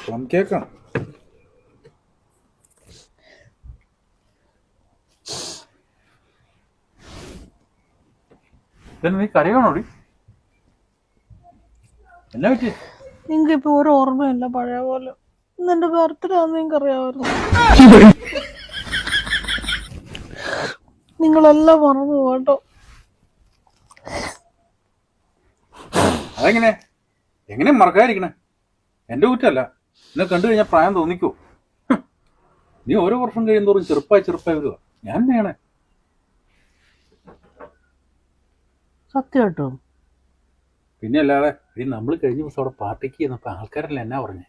Plum കേക്കാണ്. നീ കരയാണോടി? എന്നാ പറ്റി? നിങ്ങൾക്ക് ഇപ്പൊ ഒരു ഓർമ്മയില്ല പഴയ പോലെ. ഇന്ന് എന്റെ ബർത്ത്ഡേ ആണെന്ന് നിങ്ങൾക്ക് അറിയാമായിരുന്നു. നിങ്ങളെല്ലാം മറന്നു കേട്ടോ. അതെങ്ങനെ എങ്ങനെ മറക്കാതിരിക്കണേ? എന്റെ കുറ്റല്ല. എന്നെ കണ്ടു കഴിഞ്ഞാൽ പ്രായം തോന്നിക്കോ? നീ ഓരോ വർഷം കഴിയുന്തോറും ചെറുപ്പായി വരിക. ഞാൻ വേണേ സത്യം കേട്ടോ. പിന്നെ അല്ലാതെ ഇനി നമ്മൾ കഴിഞ്ഞ ദിവസം അവിടെ പാർട്ടിക്ക് ചെയ്യുന്നപ്പോൾ ആൾക്കാരല്ല എന്നാ പറഞ്ഞേ?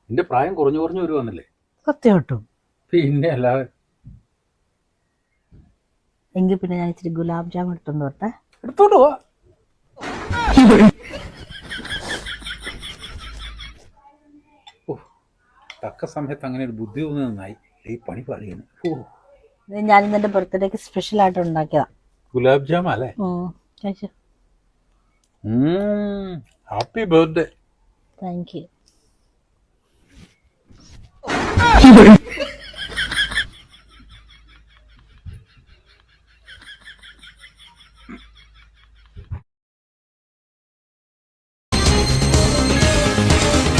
നിന്റെ പ്രായം കുറഞ്ഞു വരുവാന്നല്ലേ? സത്യം കേട്ടോ. പിന്നെ അല്ലാതെ. എങ്കിൽ പിന്നെ ഞാൻ ഇച്ചിരി ഗുലാബ് ജാം എടുത്തോണ്ട് വരട്ടെ. എടുത്തോണ്ട് പോവാ. തക്ക സമയത്ത് അങ്ങനെ ഒരു ബുദ്ധി തോന്നി നന്നായി. ഈ പണി പറയുന്നു. ഞാൻ ഇന്ന് എന്റെ ബർത്ത്ഡേക്ക് സ്പെഷ്യൽ ആയിട്ട് ഉണ്ടാക്കിയതാ. ഗുലാബ് ജാം അല്ലേ? കഴിച്ചു. Happy birthday. Thank you.